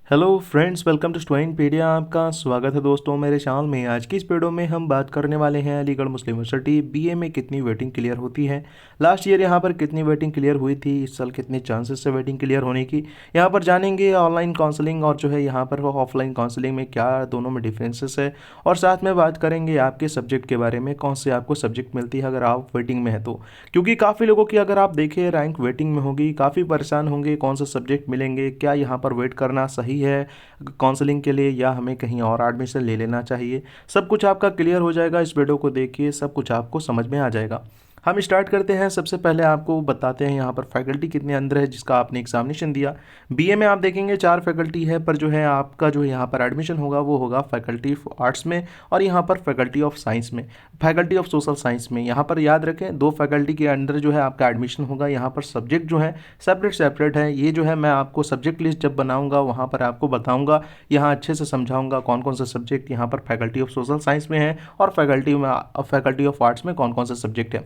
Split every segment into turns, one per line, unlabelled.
Hello friends, welcome to Studentpedia. आपका स्वागत है दोस्तों मेरे चैनल में। आज की इस वीडियो में हम बात करने वाले हैं अलीगढ़ मुस्लिम यूनिवर्सिटी बीए में कितनी वेटिंग क्लियर होती है। लास्ट ईयर यहाँ पर कितनी वेटिंग क्लियर हुई थी, इस साल कितने चांसेस है वेटिंग क्लियर होने की, यहाँ पर जानेंगे। ऑनलाइन काउंसलिंग और जो है यहाँ पर ऑफलाइन काउंसलिंग में क्या दोनों में डिफरेंसेस है, और साथ में बात करेंगे आपके सब्जेक्ट के बारे में, कौन से आपको सब्जेक्ट मिलती है अगर आप वेटिंग में है तो। क्योंकि काफ़ी लोगों की अगर आप देखें रैंक वेटिंग में होगी, काफ़ी परेशान होंगे कौन सा सब्जेक्ट मिलेंगे, क्या यहाँ पर वेट करना सही है काउंसलिंग के लिए या हमें कहीं और एडमिशन ले लेना चाहिए। सब कुछ आपका क्लियर हो जाएगा, इस वीडियो को देखिए सब कुछ आपको समझ में आ जाएगा। हम स्टार्ट करते हैं। सबसे पहले आपको बताते हैं यहाँ पर फैकल्टी कितने अंदर है जिसका आपने एग्जामिनेशन दिया। बीए में आप देखेंगे 4 फैकल्टी है, पर जो है आपका जो यहाँ पर एडमिशन होगा वो होगा फैकल्टी ऑफ आर्ट्स में और यहाँ पर फैकल्टी ऑफ साइंस में, फैकल्टी ऑफ सोशल साइंस में। यहाँ पर याद रखें 2 फैकल्टी के अंडर जो है आपका एडमिशन होगा। यहाँ पर सब्जेक्ट जो है सेपरेट सेपरेट है। ये जो है मैं आपको सब्जेक्ट लिस्ट जब बनाऊंगा वहाँ पर आपको बताऊंगा, यहाँ अच्छे से समझाऊंगा कौन कौन सा सब्जेक्ट यहाँ पर फैकल्टी ऑफ सोशल साइंस में है और फैकल्टी ऑफ आर्ट्स में कौन कौन सा सब्जेक्ट है।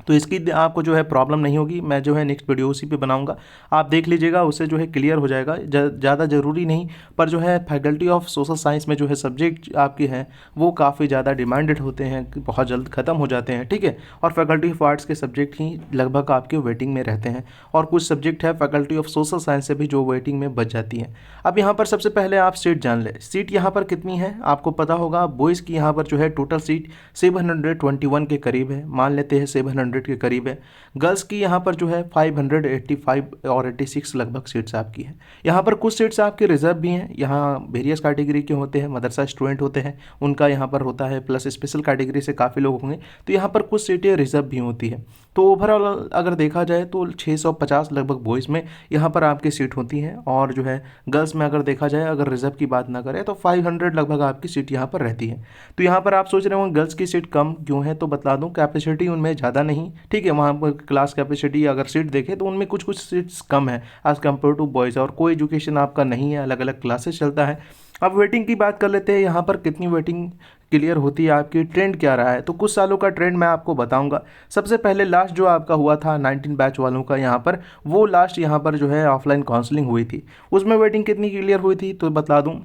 तो इसकी आपको जो है प्रॉब्लम नहीं होगी। मैं जो है नेक्स्ट वीडियो उसी पे बनाऊंगा, आप देख लीजिएगा, उससे जो है क्लियर हो जाएगा। ज़्यादा ज़रूरी नहीं, पर जो है फैकल्टी ऑफ सोशल साइंस में जो है सब्जेक्ट आपके हैं वो काफ़ी ज़्यादा डिमांडेड होते हैं, बहुत जल्द ख़त्म हो जाते हैं, ठीक है। और फैकल्टी ऑफ आर्ट्स के सब्जेक्ट ही लगभग आपके वेटिंग में रहते हैं, और कुछ सब्जेक्ट है फैकल्टी ऑफ सोशल साइंस से भी जो वेटिंग में बच जाती हैं। अब यहाँ पर सबसे पहले आप सीट जान लें। सीट यहाँ पर कितनी है आपको पता होगा। बॉयज़ की यहाँ पर जो है टोटल सीट 721 के करीब है, मान लेते हैं 700 के करीब है। गर्ल्स की यहाँ पर जो है 585 और 86 लगभग सीट्स आपकी हैं। यहाँ पर कुछ सीट्स आपके रिजर्व भी हैं। यहाँ वेरियस कैटेगरी के होते हैं, मदरसा स्टूडेंट होते हैं उनका यहाँ पर होता है, प्लस स्पेशल कैटेगरी से काफ़ी लोग होंगे, तो यहाँ पर कुछ सीटें रिजर्व भी होती है। तो ओवरऑल अगर देखा जाए तो 650 लगभग बॉयज़ में यहाँ पर आपकी सीट होती हैं, और जो है गर्ल्स में अगर देखा जाए, अगर रिजर्व की बात ना करें तो 500 लगभग आपकी सीट यहाँ पर रहती है। तो यहाँ पर आप सोच रहे हो गर्ल्स की सीट कम क्यों है, तो बता दूँ कैपेसिटी उनमें ज़्यादा नहीं, ठीक है। वहाँ पर क्लास कैपेसिटी अगर सीट देखें तो उनमें कुछ कुछ सीट्स कम है एज़ कम्पेयर टू बॉयज़, और कोई एजुकेशन आपका नहीं है, अलग अलग क्लासेस चलता है। अब वेटिंग की बात कर लेते हैं, यहाँ पर कितनी वेटिंग क्लियर होती है, आपकी ट्रेंड क्या रहा है। तो कुछ सालों का ट्रेंड मैं आपको बताऊंगा। सबसे पहले लास्ट जो आपका हुआ था 19 बैच वालों का, यहाँ पर वो लास्ट यहाँ पर जो है ऑफलाइन काउंसलिंग हुई थी, उसमें वेटिंग कितनी क्लियर हुई थी तो बता दूँ।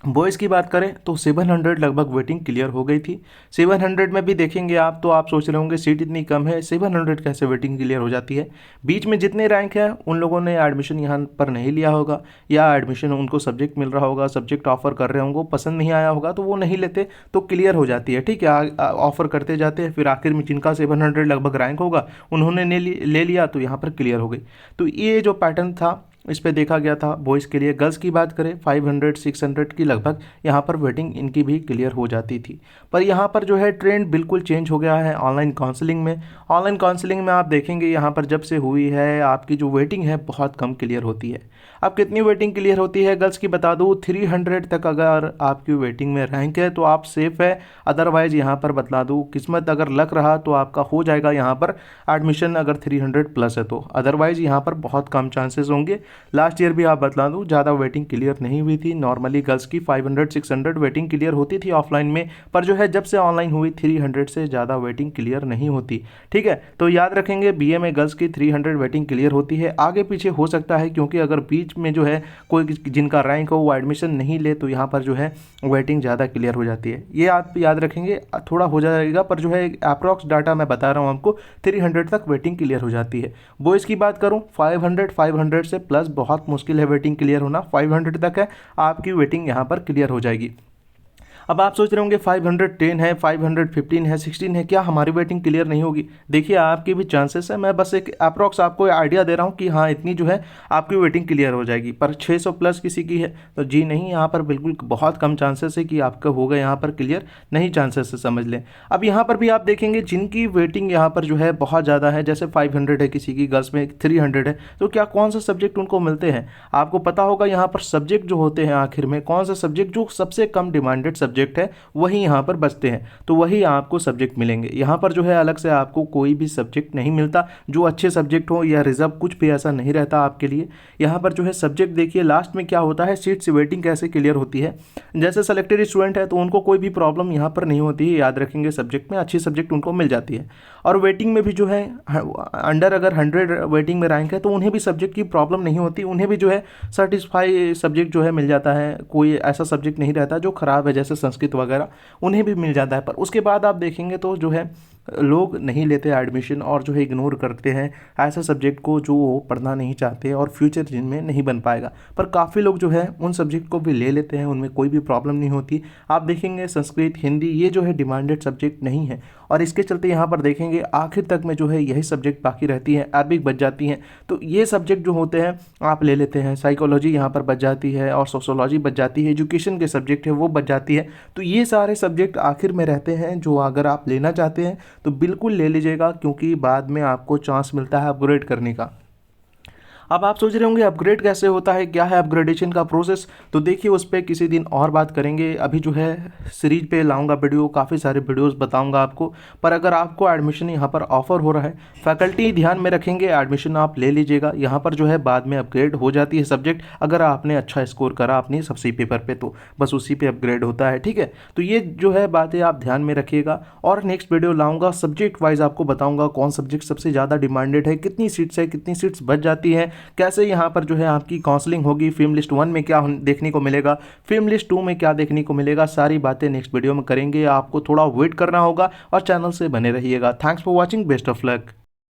बॉयज़ की बात करें तो 700 लगभग वेटिंग क्लियर हो गई थी। 700 में भी देखेंगे आप तो आप सोच रहे होंगे सीट इतनी कम है, 700 कैसे वेटिंग क्लियर हो जाती है। बीच में जितने रैंक हैं उन लोगों ने एडमिशन यहाँ पर नहीं लिया होगा, या एडमिशन उनको सब्जेक्ट मिल रहा होगा, सब्जेक्ट ऑफर कर रहे होंगे, पसंद नहीं आया होगा तो वो नहीं लेते, तो क्लियर हो जाती है, ठीक है। ऑफर करते जाते हैं, फिर आखिर में जिनका 700 लगभग रैंक होगा उन्होंने ले लिया तो यहाँ पर क्लियर हो गई। तो ये जो पैटर्न था इस पे देखा गया था बॉयज़ के लिए। गर्ल्स की बात करें 500 600 की लगभग यहाँ पर वेटिंग इनकी भी क्लियर हो जाती थी। पर यहाँ पर जो है ट्रेंड बिल्कुल चेंज हो गया है ऑनलाइन काउंसलिंग में। ऑनलाइन काउंसलिंग में आप देखेंगे यहाँ पर जब से हुई है आपकी जो वेटिंग है बहुत कम क्लियर होती है। अब कितनी वेटिंग क्लियर होती है गर्ल्स की बता दूँ, 300 तक अगर आपकी वेटिंग में रैंक है तो आप सेफ़ है। अदरवाइज़ यहाँ पर बता दूँ किस्मत अगर लक रहा तो आपका हो जाएगा यहाँ पर एडमिशन, अगर 300 प्लस है तो। अदरवाइज़ यहाँ पर बहुत कम चांसेस होंगे। लास्ट ईयर भी आप बता दूँ ज़्यादा वेटिंग क्लियर नहीं हुई थी। नॉर्मली गर्ल्स की 500 600 वेटिंग क्लियर होती थी ऑफलाइन में, पर जो है जब से ऑनलाइन हुई 300 से ज़्यादा वेटिंग क्लियर नहीं होती, ठीक है। तो याद रखेंगे बीए में गर्ल्स की 300 वेटिंग क्लियर होती है। आगे पीछे हो सकता है क्योंकि अगर बीच में जो है कोई जिनका रैंक हो वो एडमिशन नहीं ले तो यहाँ पर जो है वेटिंग ज़्यादा क्लियर हो जाती है। ये आप याद रखेंगे, थोड़ा हो जाएगा पर जो है अप्रॉक्स डाटा मैं बता रहा हूँ आपको, 300 तक वेटिंग क्लियर हो जाती है। बॉयज़ की बात करूँ 500 से प्लस बहुत मुश्किल है वेटिंग क्लियर होना, 500 तक है आपकी वेटिंग यहाँ पर क्लियर हो जाएगी। अब आप सोच रहे होंगे 510 है, 515 है, 16 है, क्या हमारी वेटिंग क्लियर नहीं होगी। देखिए आपकी भी चांसेस है, मैं बस एक अप्रॉक्स आपको आइडिया दे रहा हूँ कि हाँ इतनी जो है आपकी वेटिंग क्लियर हो जाएगी। पर 600 प्लस किसी की है तो जी नहीं, यहाँ पर बिल्कुल बहुत कम चांसेस है कि आपका होगा यहाँ पर क्लियर, नहीं चांसेस है समझ लें। अब यहाँ पर भी आप देखेंगे जिनकी वेटिंग यहाँ पर जो है बहुत ज़्यादा है, जैसे 500 है किसी की, गर्ल्स में 300 है, तो क्या कौन सा सब्जेक्ट उनको मिलते हैं आपको पता होगा। यहाँ पर सब्जेक्ट जो होते हैं आखिर में कौन सा सब्जेक्ट जो सबसे कम डिमांडेड सब्जेक्ट सब्जेक्ट है वही यहाँ पर बचते हैं, तो वही आपको सब्जेक्ट मिलेंगे। यहाँ पर जो है अलग से आपको कोई भी सब्जेक्ट नहीं मिलता जो अच्छे सब्जेक्ट हो या रिजर्व, कुछ भी ऐसा नहीं रहता आपके लिए। यहाँ पर जो है सब्जेक्ट देखिए लास्ट में क्या होता है, सीट से वेटिंग कैसे क्लियर होती है। जैसे सेलेक्टेड स्टूडेंट है तो उनको कोई भी प्रॉब्लम यहाँ पर नहीं होती है, याद रखेंगे सब्जेक्ट में अच्छी सब्जेक्ट उनको मिल जाती है। और वेटिंग में भी जो है अंडर अगर 100 वेटिंग में रैंक है तो उन्हें भी सब्जेक्ट की प्रॉब्लम नहीं होती, उन्हें भी जो है सर्टिस्फाई सब्जेक्ट जो है मिल जाता है, कोई ऐसा सब्जेक्ट नहीं रहता जो ख़राब है जैसे संस्कृत वगैरह, उन्हें भी मिल जाता है। पर उसके बाद आप देखेंगे तो जो है लोग नहीं लेते एडमिशन और जो है इग्नोर करते हैं ऐसे सब्जेक्ट को जो वो पढ़ना नहीं चाहते और फ्यूचर जिनमें नहीं बन पाएगा। पर काफ़ी लोग जो है उन सब्जेक्ट को भी ले लेते हैं, उनमें कोई भी प्रॉब्लम नहीं होती। आप देखेंगे संस्कृत, हिंदी ये जो है डिमांडेड सब्जेक्ट नहीं है और इसके चलते यहाँ पर देखेंगे आखिर तक में जो है यही सब्जेक्ट बाकी रहती है, अरबिक बच जाती हैं। तो ये सब्जेक्ट जो होते हैं आप ले लेते हैं, साइकोलॉजी यहाँ पर बच जाती है और सोशोलॉजी बच जाती है, एजुकेशन के सब्जेक्ट है वो बच जाती है। तो ये सारे सब्जेक्ट आखिर में रहते हैं जो अगर आप लेना चाहते हैं तो बिल्कुल ले लीजिएगा, क्योंकि बाद में आपको चांस मिलता है अपग्रेड करने का। अब आप सोच रहे होंगे अपग्रेड कैसे होता है, क्या है अपग्रेडेशन का प्रोसेस, तो देखिए उस पर किसी दिन और बात करेंगे। अभी जो है सीरीज पे लाऊंगा वीडियो, काफ़ी सारे वीडियोस बताऊंगा आपको। पर अगर आपको एडमिशन यहाँ पर ऑफर हो रहा है, फैकल्टी ध्यान में रखेंगे, एडमिशन आप ले लीजिएगा। यहाँ पर जो है बाद में अपग्रेड हो जाती है सब्जेक्ट, अगर आपने अच्छा स्कोर करा अपनी सबसे पेपर पे तो बस उसी पे अपग्रेड होता है, ठीक है। तो ये जो है बातें आप ध्यान में रखिएगा और नेक्स्ट वीडियो लाऊंगा सब्जेक्ट वाइज आपको बताऊंगा कौन सब्जेक्ट सबसे ज़्यादा डिमांडेड है, कितनी सीट्स है, कितनी सीट्स बच जाती हैं, कैसे यहाँ पर जो है आपकी काउंसलिंग होगी, फिल्म लिस्ट 1 में क्या देखने को मिलेगा, फिल्म लिस्ट 2 में क्या देखने को मिलेगा, सारी बातें नेक्स्ट वीडियो में करेंगे। आपको थोड़ा वेट करना होगा और चैनल से बने रहिएगा। Thanks for watching, best of luck.